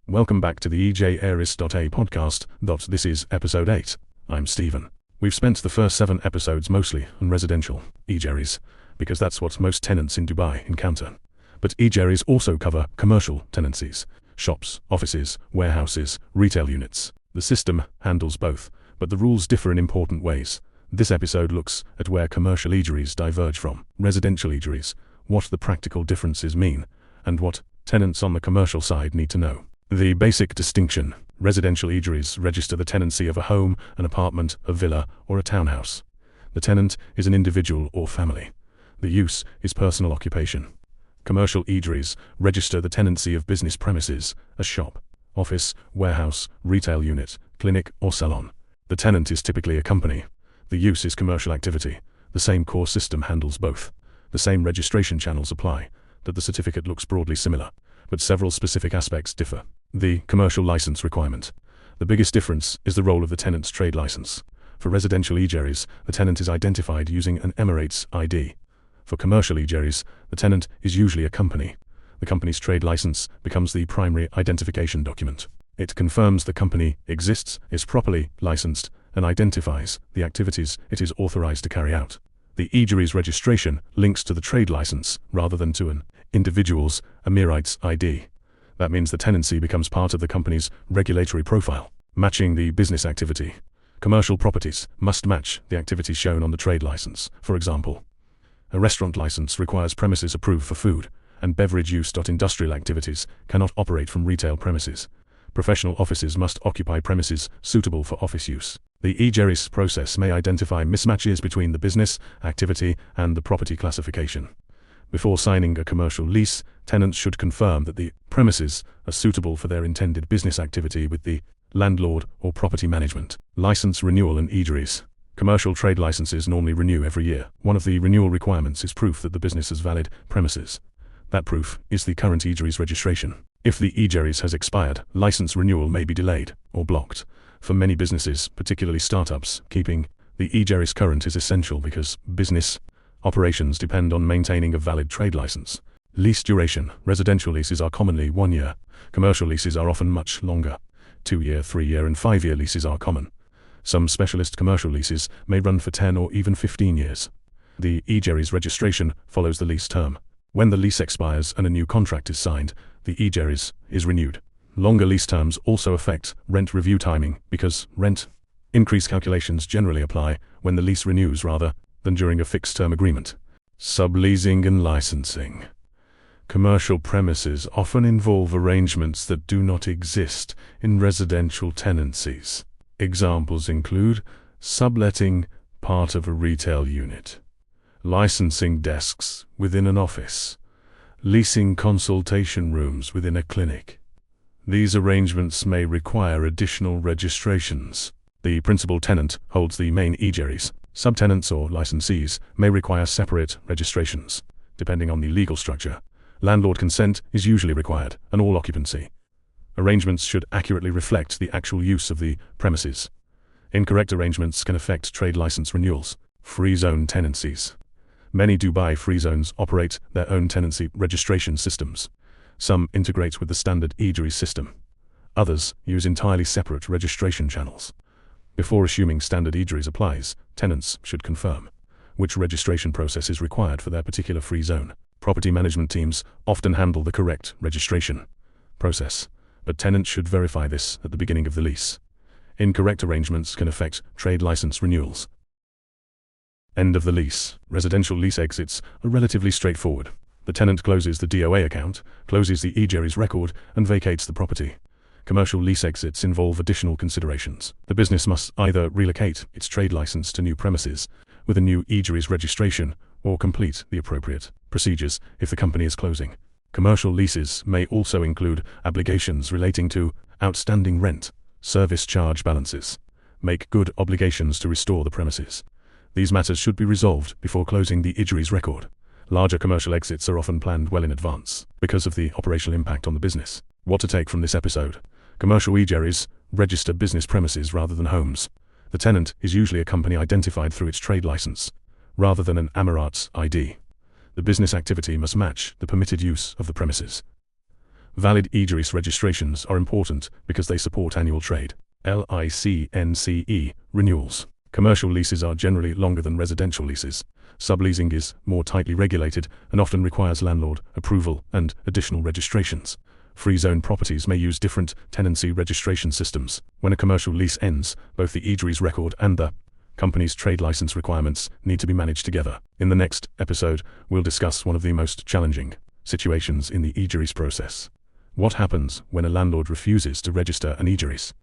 Welcome back to the Ejaries.a podcast. This is episode 8. I'm Stephen. We've spent the first 7 episodes mostly on residential Ejaries, because that's what most tenants in Dubai encounter. But Ejaries also cover commercial tenancies, shops, offices, warehouses, retail units. The system handles both, but the rules differ in important ways. This episode looks at where commercial Ejaries diverge from residential Ejaries, what the practical differences mean, and what tenants on the commercial side need to know. The basic distinction: residential Ejaries register the tenancy of a home, an apartment, a villa, or a townhouse. The tenant is an individual or family. The use is personal occupation. Commercial Ejaries register the tenancy of business premises, a shop, office, warehouse, retail unit, clinic, or salon. The tenant is typically a company. The use is commercial activity. The same core system handles both. The same registration channels apply. That the certificate looks broadly similar, but several specific aspects differ. The commercial license requirement. The biggest difference is the role of the tenant's trade license. For residential Ejaries, the tenant is identified using an Emirates ID. For commercial Ejaries, the tenant is usually a company. The company's trade license becomes the primary identification document. It confirms the company exists, is properly licensed, and identifies the activities it is authorized to carry out. The Ejaries registration links to the trade license rather than to an individual's Emirates ID. That means the tenancy becomes part of the company's regulatory profile, matching the business activity. Commercial properties must match the activities shown on the trade license. For example, a restaurant license requires premises approved for food and beverage use. Industrial activities cannot operate from retail premises. Professional offices must occupy premises suitable for office use. The Ejaries process may identify mismatches between the business activity and the property classification. Before signing a commercial lease, tenants should confirm that the premises are suitable for their intended business activity with the landlord or property management. License renewal and Ejaries. Commercial trade licenses normally renew every year. One of the renewal requirements is proof that the business has valid premises. That proof is the current Ejaries registration. If the Ejaries has expired, license renewal may be delayed or blocked. For many businesses, particularly startups, keeping the Ejaries current is essential because business operations depend on maintaining a valid trade license. Lease duration. Residential leases are commonly 1 year. Commercial leases are often much longer. 2-year, 3-year, and 5-year leases are common. Some specialist commercial leases may run for 10 or even 15 years. The Ejaries registration follows the lease term. When the lease expires and a new contract is signed, the Ejaries is renewed. Longer lease terms also affect rent review timing because rent increase calculations generally apply when the lease renews rather than during a fixed-term agreement. Subleasing and licensing. Commercial premises often involve arrangements that do not exist in residential tenancies. Examples include subletting part of a retail unit, licensing desks within an office, leasing consultation rooms within a clinic. These arrangements may require additional registrations. The principal tenant holds the main Ejaries. Subtenants or licensees may require separate registrations, depending on the legal structure. Landlord consent is usually required, and all occupancy arrangements should accurately reflect the actual use of the premises. Incorrect arrangements can affect trade license renewals. Free zone tenancies. Many Dubai free zones operate their own tenancy registration systems. Some integrate with the standard Ejaries system. Others use entirely separate registration channels. Before assuming standard Ejaries applies, tenants should confirm which registration process is required for their particular free zone. Property management teams often handle the correct registration process, but tenants should verify this at the beginning of the lease. Incorrect arrangements can affect trade license renewals. End of the lease. Residential lease exits are relatively straightforward. The tenant closes the DEWA account, closes the Ejaries record, and vacates the property. Commercial lease exits involve additional considerations. The business must either relocate its trade license to new premises with a new Ejaries registration or complete the appropriate procedures if the company is closing. Commercial leases may also include obligations relating to outstanding rent, service charge balances, make good obligations to restore the premises. These matters should be resolved before closing the Ejaries record. Larger commercial exits are often planned well in advance because of the operational impact on the business. What to take from this episode? Commercial Ejaries register business premises rather than homes. The tenant is usually a company identified through its trade license, rather than an Emirates ID. The business activity must match the permitted use of the premises. Valid Ejaries registrations are important because they support annual trade. LICNCE renewals. Commercial leases are generally longer than residential leases. Subleasing is more tightly regulated and often requires landlord approval and additional registrations. Free zone properties may use different tenancy registration systems. When a commercial lease ends, both the Ejaries record and the company's trade license requirements need to be managed together. In the next episode, we'll discuss one of the most challenging situations in the Ejaries process. What happens when a landlord refuses to register an Ejaries?